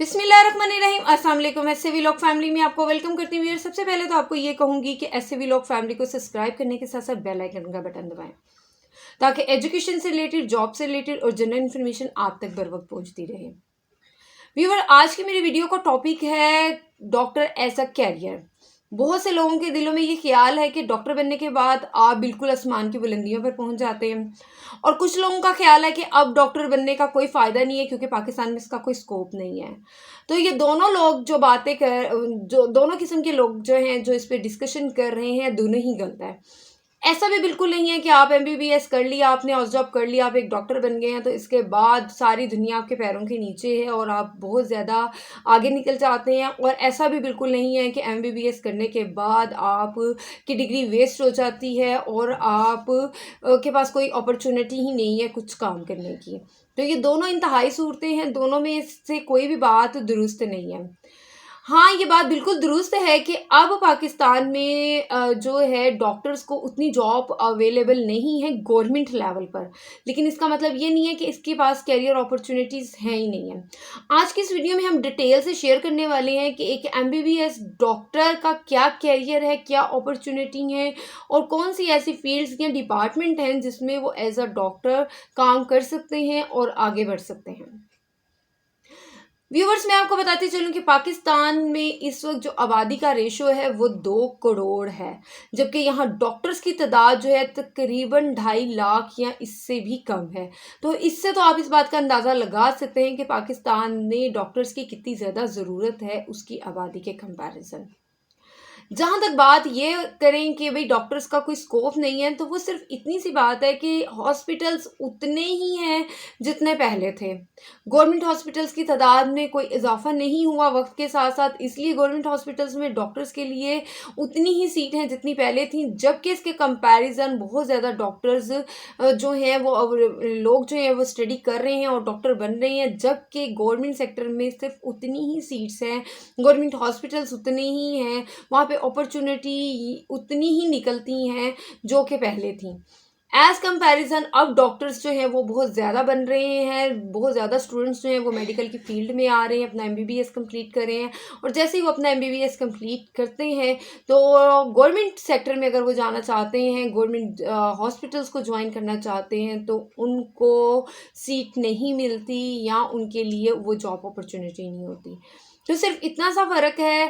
बिस्मिल्लाहिर्रहमानिर्रहीम। अस्सलाम वालेकुम। ऐसे व्लॉग फैमिली में आपको वेलकम करती हूँ। सबसे पहले तो आपको ये कहूँगी कि ऐसे व्लॉग फैमिली को सब्सक्राइब करने के साथ साथ बेल आइकन का बटन दबाएं ताकि एजुकेशन से रिलेटेड, जॉब से रिलेटेड और जनरल इन्फॉर्मेशन आप तक बर वक्त पहुँचती रहे। व्यूअर, आज की मेरी वीडियो का टॉपिक है डॉक्टर एज अ कैरियर। बहुत से लोगों के दिलों में ये ख्याल है कि डॉक्टर बनने के बाद आप बिल्कुल आसमान की बुलंदियों पर पहुंच जाते हैं, और कुछ लोगों का ख्याल है कि अब डॉक्टर बनने का कोई फ़ायदा नहीं है क्योंकि पाकिस्तान में इसका कोई स्कोप नहीं है। तो ये दोनों लोग जो दोनों किस्म के लोग जो हैं, जो इस पे डिस्कशन कर रहे हैं, दोनों ही गलत है। ऐसा भी बिल्कुल नहीं है कि आप एमबीबीएस कर लिया, आपने हाउस जॉब कर लिया, आप एक डॉक्टर बन गए हैं तो इसके बाद सारी दुनिया आपके पैरों के नीचे है और आप बहुत ज़्यादा आगे निकल जाते हैं। और ऐसा भी बिल्कुल नहीं है कि एमबीबीएस करने के बाद आप की डिग्री वेस्ट हो जाती है और आप के पास कोई अपॉर्चुनिटी ही नहीं है कुछ काम करने की। तो ये दोनों इंतहाई सूरतें हैं, दोनों में से कोई भी बात दुरुस्त नहीं है। हाँ, ये बात बिल्कुल दुरुस्त है कि अब पाकिस्तान में जो है डॉक्टर्स को उतनी जॉब अवेलेबल नहीं है गवर्नमेंट लेवल पर। लेकिन इसका मतलब ये नहीं है कि इसके पास करियर अपॉर्चुनिटीज़ हैं ही नहीं है। आज की इस वीडियो में हम डिटेल से शेयर करने वाले हैं कि एक एमबीबीएस डॉक्टर का क्या करियर है, क्या अपॉर्चुनिटी है और कौन सी ऐसी फील्ड्स या डिपार्टमेंट हैं जिसमें वो एज अ डॉक्टर काम कर सकते हैं और आगे बढ़ सकते हैं। व्यूवर्स, मैं आपको बताती चलूँ कि पाकिस्तान में इस वक्त जो आबादी का रेशो है वो 2 करोड़ है, जबकि यहाँ डॉक्टर्स की तादाद जो है तकरीबन 2.5 लाख या इससे भी कम है। तो इससे तो आप इस बात का अंदाज़ा लगा सकते हैं कि पाकिस्तान में डॉक्टर्स की कितनी ज़्यादा ज़रूरत है उसकी आबादी के कंपैरिजन। जहाँ तक बात ये करें कि भाई डॉक्टर्स का कोई स्कोप नहीं है, तो वो सिर्फ इतनी सी बात है कि हॉस्पिटल्स उतने ही हैं जितने पहले थे। गवर्नमेंट हॉस्पिटल्स की तादाद में कोई इजाफा नहीं हुआ वक्त के साथ साथ, इसलिए गवर्नमेंट हॉस्पिटल्स में डॉक्टर्स के लिए उतनी ही सीट हैं जितनी पहले थी, जबकि इसके कंपैरिजन बहुत ज़्यादा डॉक्टर्स जो हैं वो अब लोग जो हैं वो स्टडी कर रहे हैं और डॉक्टर बन रहे हैं, जबकि गवर्नमेंट सेक्टर में सिर्फ उतनी ही सीट्स हैं, गवर्नमेंट हॉस्पिटल्स उतने ही हैं, वहाँ पे अपॉर्चुनिटी उतनी ही निकलती हैं जो कि पहले थी। एज कंपैरिजन अब डॉक्टर्स जो हैं वो बहुत ज़्यादा बन रहे हैं, बहुत ज़्यादा स्टूडेंट्स जो हैं वो मेडिकल की फील्ड में आ रहे हैं, अपना एमबीबीएस कंप्लीट कर रहे हैं। और जैसे ही वो अपना एमबीबीएस कंप्लीट करते हैं तो गवर्नमेंट सेक्टर में अगर वो जाना चाहते हैं, गवर्नमेंट हॉस्पिटल्स को ज्वाइन करना चाहते हैं, तो उनको सीट नहीं मिलती या उनके लिए वो जॉब अपॉर्चुनिटी नहीं होती। तो सिर्फ इतना सा फ़र्क है।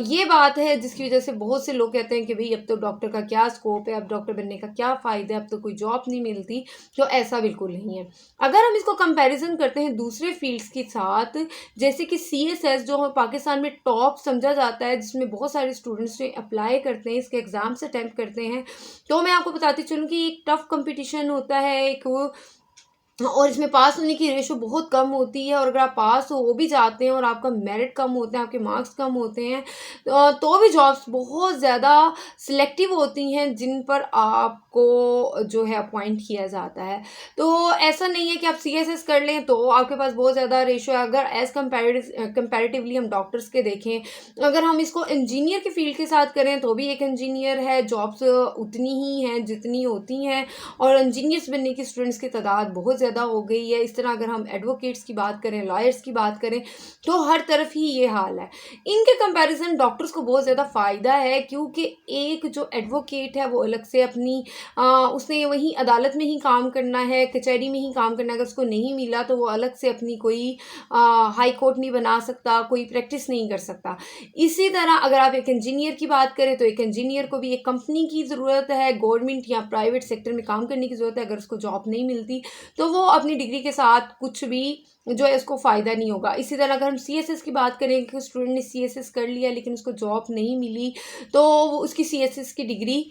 ये बात है जिसकी वजह से बहुत से लोग कहते हैं कि भाई अब तो डॉक्टर का क्या स्कोप है, अब डॉक्टर बनने का क्या फ़ायदा है, अब तो कोई जॉब नहीं मिलती। तो ऐसा बिल्कुल नहीं है। अगर हम इसको कंपैरिजन करते हैं दूसरे फील्ड्स के साथ, जैसे कि सीएसएस जो पाकिस्तान में टॉप समझा जाता है, जिसमें बहुत सारे स्टूडेंट्स जो अप्लाई करते हैं, इसके एग्ज़ाम्स अटैम्प्ट करते हैं, तो मैं आपको बताती चलूँ कि एक टफ़ कंपटीशन होता है, एक वो, और इसमें पास होने की रेशो बहुत कम होती है। और अगर आप पास हो भी जाते हैं और आपका मेरिट कम होता है, आपके मार्क्स कम होते हैं, तो भी जॉब्स बहुत ज़्यादा सिलेक्टिव होती हैं जिन पर आपको जो है अपॉइंट किया जाता है। तो ऐसा नहीं है कि आप सीएसएस कर लें तो आपके पास बहुत ज़्यादा रेशो है। अगर एज़ कंपैरेटिवली हम डॉक्टर्स के देखें, अगर हम इसको इंजीनियर की फील्ड के साथ करें तो भी एक इंजीनियर है, जॉब्स उतनी ही हैं जितनी होती हैं, और इंजीनियर्स बनने की स्टूडेंट्स की तादाद बहुत ज़्यादा हो गई है। इस तरह अगर हम एडवोकेट्स की बात करें, लॉयर्स की बात करें, तो हर तरफ ही ये हाल है। इनके कंपैरिजन डॉक्टर्स को बहुत ज़्यादा फ़ायदा है, क्योंकि एक जो एडवोकेट है वो अलग से अपनी उसने वहीं अदालत में ही काम करना है, कचहरी में ही काम करना है। अगर उसको नहीं मिला तो वो अलग से अपनी कोई हाई कोर्ट नहीं बना सकता, कोई प्रैक्टिस नहीं कर सकता। इसी तरह अगर आप एक इंजीनियर की बात करें तो एक इंजीनियर को भी एक कंपनी की ज़रूरत है, गवर्नमेंट या प्राइवेट सेक्टर में काम करने की ज़रूरत है। अगर उसको जॉब नहीं मिलती तो वो अपनी डिग्री के साथ कुछ भी जो है उसको फ़ायदा नहीं होगा। इसी तरह अगर हम सीएसएस की बात करें कि स्टूडेंट ने सीएसएस कर लिया लेकिन उसको जॉब नहीं मिली, तो वो उसकी सीएसएस की डिग्री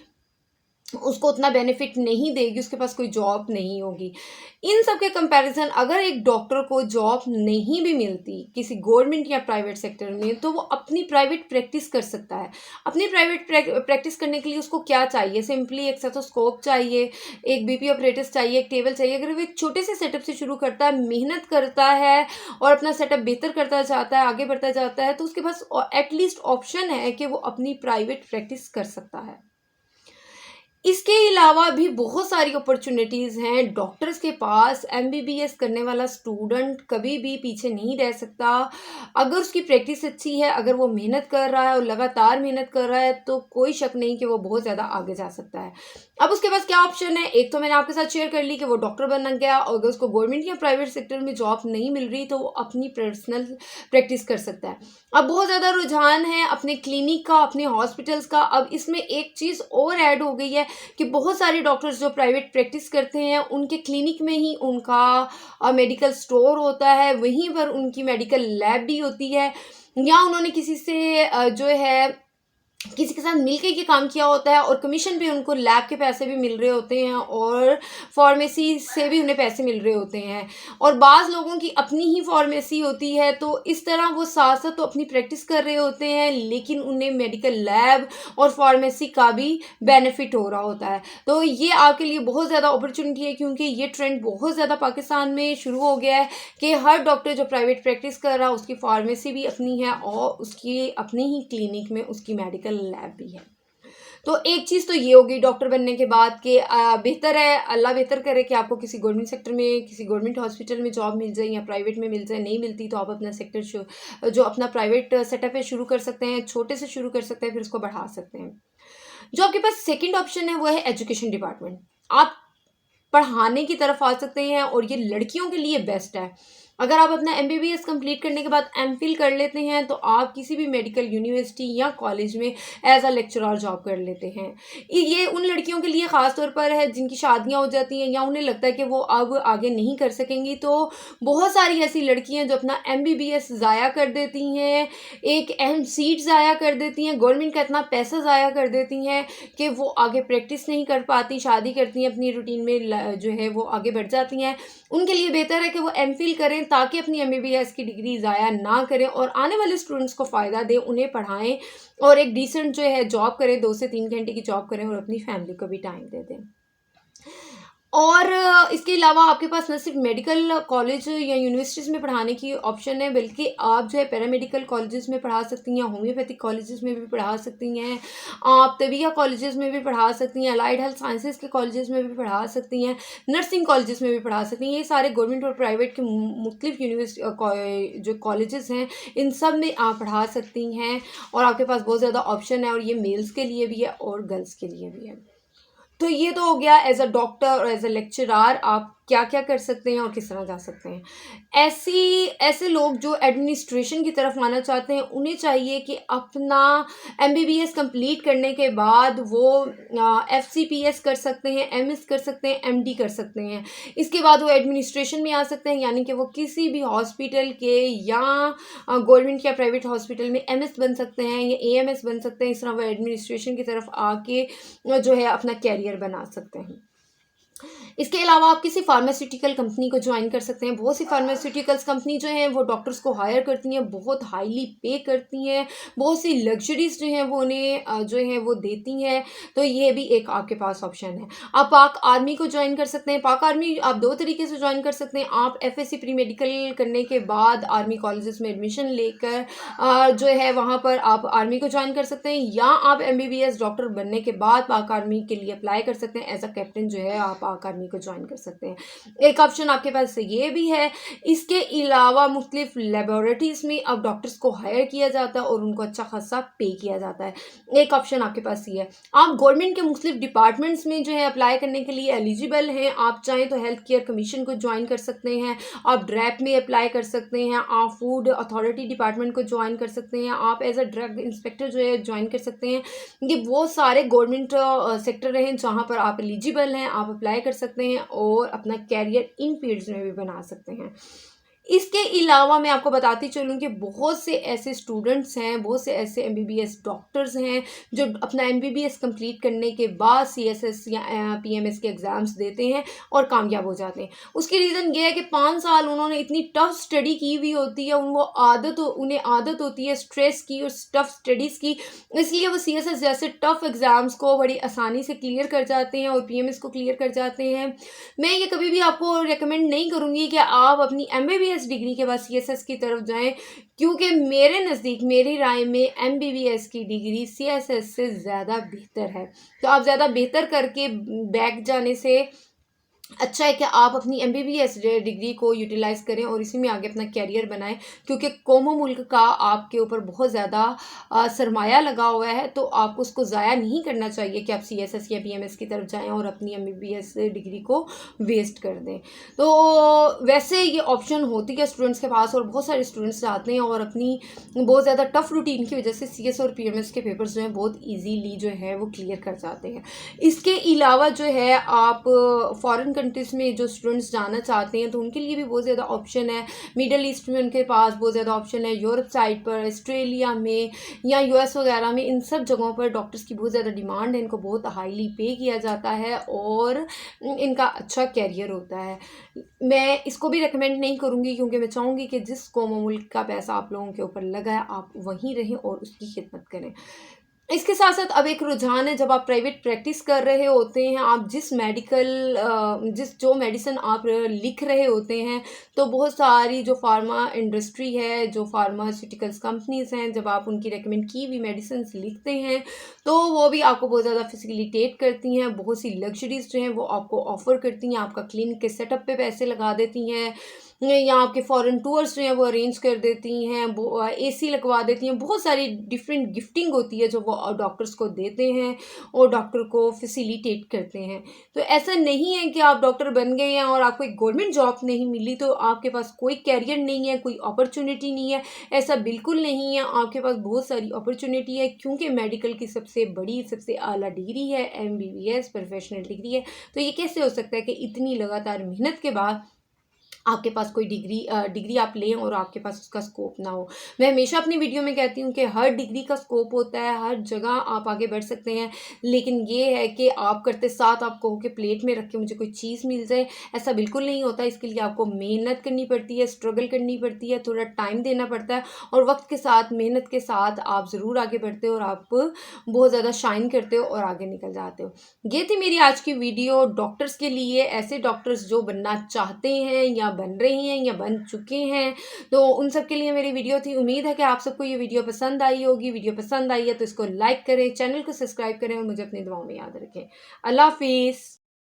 उसको उतना बेनिफिट नहीं देगी, उसके पास कोई जॉब नहीं होगी। इन सब के कंपैरिजन अगर एक डॉक्टर को जॉब नहीं भी मिलती किसी गवर्नमेंट या प्राइवेट सेक्टर में, तो वो अपनी प्राइवेट प्रैक्टिस कर सकता है। अपनी प्राइवेट प्रैक्टिस करने के लिए उसको क्या चाहिए? सिंपली एक स्टेथोस्कोप चाहिए, एक बीपी ऑपरेटर्स चाहिए, एक टेबल चाहिए। अगर वो एक छोटे से सेटअप से शुरू करता है, मेहनत करता है और अपना सेटअप बेहतर करता जाता है, आगे बढ़ता जाता है, तो उसके पास एटलीस्ट ऑप्शन है कि वो अपनी प्राइवेट प्रैक्टिस कर सकता है। इसके अलावा भी बहुत सारी अपॉर्चुनिटीज़ हैं डॉक्टर्स के पास। एमबीबीएस करने वाला स्टूडेंट कभी भी पीछे नहीं रह सकता। अगर उसकी प्रैक्टिस अच्छी है, अगर वो मेहनत कर रहा है और लगातार मेहनत कर रहा है, तो कोई शक नहीं कि वो बहुत ज़्यादा आगे जा सकता है। अब उसके पास क्या ऑप्शन है? एक तो मैंने आपके साथ शेयर कर ली कि वो डॉक्टर बन गया, और अगर उसको गवर्नमेंट या प्राइवेट सेक्टर में जॉब नहीं मिल रही तो वो अपनी पर्सनल प्रैक्टिस कर सकता है। अब बहुत ज़्यादा रुझान है अपने क्लिनिक का, अपने हॉस्पिटल्स का। अब इसमें एक चीज़ और ऐड हो गई है कि बहुत सारे डॉक्टर्स जो प्राइवेट प्रैक्टिस करते हैं, उनके क्लिनिक में ही उनका मेडिकल स्टोर होता है, वहीं पर उनकी मेडिकल लैब भी होती है, या उन्होंने किसी से जो है किसी के साथ मिलके ये काम किया होता है, और कमीशन पे उनको लैब के पैसे भी मिल रहे होते हैं और फार्मेसी से भी उन्हें पैसे मिल रहे होते हैं, और बाज़ लोगों की अपनी ही फार्मेसी होती है। तो इस तरह वो साथ साथ तो अपनी प्रैक्टिस कर रहे होते हैं, लेकिन उन्हें मेडिकल लैब और फार्मेसी का भी बेनिफिट हो रहा होता है। तो ये आपके लिए बहुत ज़्यादा अपॉर्चुनिटी है, क्योंकि ये ट्रेंड बहुत ज़्यादा पाकिस्तान में शुरू हो गया है कि हर डॉक्टर जो प्राइवेट प्रैक्टिस कर रहा है उसकी फार्मेसी भी अपनी है और उसकी अपनी ही क्लिनिक में उसकी मेडिकल लैब भी है। तो एक चीज़ तो ये होगी डॉक्टर बनने के बाद कि बेहतर है, अल्लाह बेहतर करे कि आपको किसी गवर्नमेंट सेक्टर में, किसी गवर्नमेंट हॉस्पिटल में जॉब मिल जाए या प्राइवेट में मिल जाए। नहीं मिलती तो आप अपना सेक्टर जो अपना प्राइवेट सेटअप है शुरू कर सकते हैं, छोटे से शुरू कर सकते हैं, फिर उसको बढ़ा सकते हैं। जो आपके पास सेकंड ऑप्शन है वो है एजुकेशन डिपार्टमेंट। आप पढ़ाने की तरफ आ सकते हैं, और ये लड़कियों के लिए बेस्ट है। अगर आप अपना एमबीबीएस कंप्लीट करने के बाद एमफिल कर लेते हैं तो आप किसी भी मेडिकल यूनिवर्सिटी या कॉलेज में एज अ लेक्चरर जॉब कर लेते हैं। ये उन लड़कियों के लिए ख़ास तौर पर है जिनकी शादियां हो जाती हैं या उन्हें लगता है कि वो अब आगे नहीं कर सकेंगी। तो बहुत सारी ऐसी लड़कियां जो अपना एमबीबीएस ज़ाया कर देती हैं, एक अहम सीट ज़ाया कर देती हैं, गवर्नमेंट का इतना पैसा ज़ाया कर देती हैं कि वो आगे प्रैक्टिस नहीं कर पाती, शादी करती हैं, अपनी रूटीन में जो है वो आगे बढ़ जाती हैं। उनके लिए बेहतर है कि वो एमफिल करें ताकि अपनी एमबीबीएस की डिग्री ज़ाया ना करें और आने वाले स्टूडेंट्स को फ़ायदा दें, उन्हें पढ़ाएं और एक डिसेंट जो है जॉब करें, 2 से 3 घंटे की जॉब करें और अपनी फैमिली को भी टाइम दे दें। और इसके अलावा आपके पास न सिर्फ मेडिकल कॉलेज या यूनिवर्सिटीज़ में पढ़ाने की ऑप्शन है, बल्कि आप जो है पैरामेडिकल कॉलेजेस में पढ़ा सकती हैं, होम्योपैथिक कॉलेजेस में भी पढ़ा सकती हैं, आप तबीया कॉलेजेस में भी पढ़ा सकती हैं, अलाइड हेल्थ साइंसेज के कॉलेजेस में भी पढ़ा सकती हैं, नर्सिंग कॉलेजेस में भी पढ़ा सकती हैं। ये सारे गवर्नमेंट और प्राइवेट के मुख्तलिफ जो कॉलेजेस हैं, इन सब में आप पढ़ा सकती हैं, और आपके पास बहुत ज़्यादा ऑप्शन है, और ये मेल्स के लिए भी है और गर्ल्स के लिए भी है। तो ये तो हो गया एज अ डॉक्टर और एज अ लेक्चरार आप क्या क्या कर सकते हैं और किस तरह जा सकते हैं। ऐसे लोग जो एडमिनिस्ट्रेशन की तरफ आना चाहते हैं, उन्हें चाहिए कि अपना एमबीबीएस कंप्लीट करने के बाद वो एफसीपीएस कर सकते हैं, एमएस कर सकते हैं, एमडी कर सकते हैं। इसके बाद वो एडमिनिस्ट्रेशन में आ सकते हैं, यानी कि वो किसी भी हॉस्पिटल के या गवर्नमेंट या प्राइवेट हॉस्पिटल में एमएस बन सकते हैं या एएमएस बन सकते हैं। इस तरह वो एडमिनिस्ट्रेशन की तरफ आके जो है अपना कैरियर बना सकते हैं। इसके अलावा आप किसी फार्मास्यूटिकल कंपनी को ज्वाइन कर सकते हैं। बहुत सी फार्मास्यूटिकल्स कंपनी जो हैं वो डॉक्टर्स को हायर करती हैं, बहुत हाईली पे करती हैं, बहुत सी लग्जरीज जो हैं वो उन्हें जो है वो देती हैं। तो ये भी एक आपके पास ऑप्शन है। आप पाक आर्मी को ज्वाइन कर सकते हैं। पाक आर्मी आप 2 तरीके से ज्वाइन कर सकते हैं। आप एफएससी प्री मेडिकल करने के बाद आर्मी कॉलेजेस में एडमिशन लेकर जो है वहाँ पर आप आर्मी को ज्वाइन कर सकते हैं, या आप एमबीबीएस डॉक्टर बनने के बाद पाक आर्मी के लिए अप्लाई कर सकते हैं। एज अ कैप्टन जो है आप पाक आर्मी को ज्वाइन कर सकते हैं। एक ऑप्शन आपके पास ये भी है। इसके अलावा मुख्तलिफ लेबोरेटरीज में अब डॉक्टर्स को हायर किया जाता है और उनको अच्छा खासा पे किया जाता है। एक ऑप्शन आपके पास ये है। आप गवर्नमेंट के मुख्तलिफ डिपार्टमेंट्स में जो है अप्लाई करने के लिए एलिजिबल हैं। आप चाहें तो हेल्थ केयर कमीशन को ज्वाइन कर सकते हैं, आप ड्रैप में अप्लाई कर सकते हैं, आप फूड अथॉरिटी डिपार्टमेंट को ज्वाइन कर सकते हैं, आप एज अ ड्रग इंस्पेक्टर जो है ज्वाइन कर सकते हैं। ये वो सारे गवर्नमेंट सेक्टर हैं जहाँ पर आप एलिजिबल हैं, आप अप्लाई कर सकते हैं और अपना कैरियर इन फील्ड्स में भी बना सकते हैं। इसके अलावा मैं आपको बताती चलूँ कि बहुत से ऐसे स्टूडेंट्स हैं, बहुत से ऐसे एमबीबीएस डॉक्टर्स हैं जो अपना एमबीबीएस कंप्लीट करने के बाद सीएसएस या पीएमएस के एग्ज़ाम्स देते हैं और कामयाब हो जाते हैं। उसकी रीज़न ये है कि 5 साल उन्होंने इतनी टफ स्टडी की हुई होती है, उन्हें आदत होती है स्ट्रेस की और टफ स्टडीज़ की, इसलिए वो सीएसएस जैसे टफ एग्ज़ाम्स को बड़ी आसानी से क्लियर कर जाते हैं और पीएमएस को क्लियर कर जाते हैं। मैं ये कभी भी आपको रिकमेंड नहीं करूँगी कि आप अपनी एमबीबीएस एमबीबीएस डिग्री के बाद सीएसएस की तरफ जाएँ, क्योंकि मेरे नज़दीक, मेरी राय में एमबीबीएस की डिग्री सीएसएस से ज़्यादा बेहतर है। तो आप ज़्यादा बेहतर करके बैक जाने से अच्छा है कि आप अपनी एमबीबीएस डिग्री को यूटिलाइज़ करें और इसी में आगे अपना करियर बनाएँ, क्योंकि कौमो मुल्क का आपके ऊपर बहुत ज़्यादा सरमाया लगा हुआ है, तो आपको उसको ज़ाया नहीं करना चाहिए कि आप सीएसएस या बीएमएस की तरफ जाएँ और अपनी एमबीबीएस डिग्री को वेस्ट कर दें। तो वैसे ये ऑप्शन होती है स्टूडेंट्स के पास, और बहुत सारे स्टूडेंट्स जाते हैं और अपनी बहुत ज़्यादा टफ रूटीन की वजह से सीएस और पीएमएस के पेपर्स जो हैं बहुत ईज़िली जो है वो क्लियर कर जाते हैं। इसके अलावा जो है आप फॉरेन कंट्रीज़ में जो स्टूडेंट्स जाना चाहते हैं तो उनके लिए भी बहुत ज़्यादा ऑप्शन है। मिडल ईस्ट में उनके पास बहुत ज़्यादा ऑप्शन है, यूरोप साइड पर, ऑस्ट्रेलिया में या यूएस वगैरह में, इन सब जगहों पर डॉक्टर्स की बहुत ज़्यादा डिमांड है, इनको बहुत हाईली पे किया जाता है और इनका अच्छा करियर होता है। मैं इसको भी रिकमेंड नहीं करूँगी, क्योंकि मैं चाहूँगी कि जिस कौम और मुल्क का पैसा आप लोगों के ऊपर लगा है, आप वहीं रहें और उसकी खिदमत करें। इसके साथ-साथ अब एक रुझान है, जब आप प्राइवेट प्रैक्टिस कर रहे होते हैं, आप जो मेडिसिन आप लिख रहे होते हैं, तो बहुत सारी जो फार्मा इंडस्ट्री है, जो फार्मास्यूटिकल्स कंपनीज़ हैं, जब आप उनकी रिकमेंड की हुई मेडिसिन्स लिखते हैं, तो वो भी आपको बहुत ज़्यादा फैसिलिटेट करती हैं, बहुत सी लग्ज़रीज़ जो हैं वो आपको ऑफ़र करती हैं, आपका क्लिनिक के सेटअप पे पैसे लगा देती हैं, या आपके फॉरेन टूर्स जो हैं वो अरेंज कर देती हैं, वो एसी लगवा देती हैं, बहुत सारी डिफरेंट गिफ्टिंग होती है जो वो डॉक्टर्स को देते हैं और डॉक्टर को फैसिलिटेट करते हैं। तो ऐसा नहीं है कि आप डॉक्टर बन गए हैं और आपको एक गवर्नमेंट जॉब नहीं मिली तो आपके पास कोई करियर नहीं है, कोई अपॉर्चुनिटी नहीं है, ऐसा बिल्कुल नहीं है। आपके पास बहुत सारी अपॉर्चुनिटी है, क्योंकि मेडिकल की सबसे बड़ी, सबसे आला डिग्री है एमबीबीएस, प्रोफेशनल डिग्री है। तो ये कैसे हो सकता है कि इतनी लगातार मेहनत के बाद आपके पास कोई डिग्री आप लें और आपके पास उसका स्कोप ना हो। मैं हमेशा अपनी वीडियो में कहती हूँ कि हर डिग्री का स्कोप होता है, हर जगह आप आगे बढ़ सकते हैं, लेकिन ये है कि आप करते साथ आप कहो कि प्लेट में रख के मुझे कोई चीज़ मिल जाए, ऐसा बिल्कुल नहीं होता। इसके लिए आपको मेहनत करनी पड़ती है, स्ट्रगल करनी पड़ती है, थोड़ा टाइम देना पड़ता है और वक़्त के साथ, मेहनत के साथ आप ज़रूर आगे बढ़ते हो और आप बहुत ज़्यादा शाइन करते हो और आगे निकल जाते हो। ये थी मेरी आज की वीडियो डॉक्टर्स के लिए, ऐसे डॉक्टर्स जो बनना चाहते हैं या बन रहे हैं या बन चुके हैं, तो उन सब के लिए मेरी वीडियो थी। उम्मीद है कि आप सबको ये वीडियो पसंद आई होगी। वीडियो पसंद आई है तो इसको लाइक करें, चैनल को सब्सक्राइब करें और मुझे अपनी दुआओं में याद रखें। अल्लाह हाफ़िज़।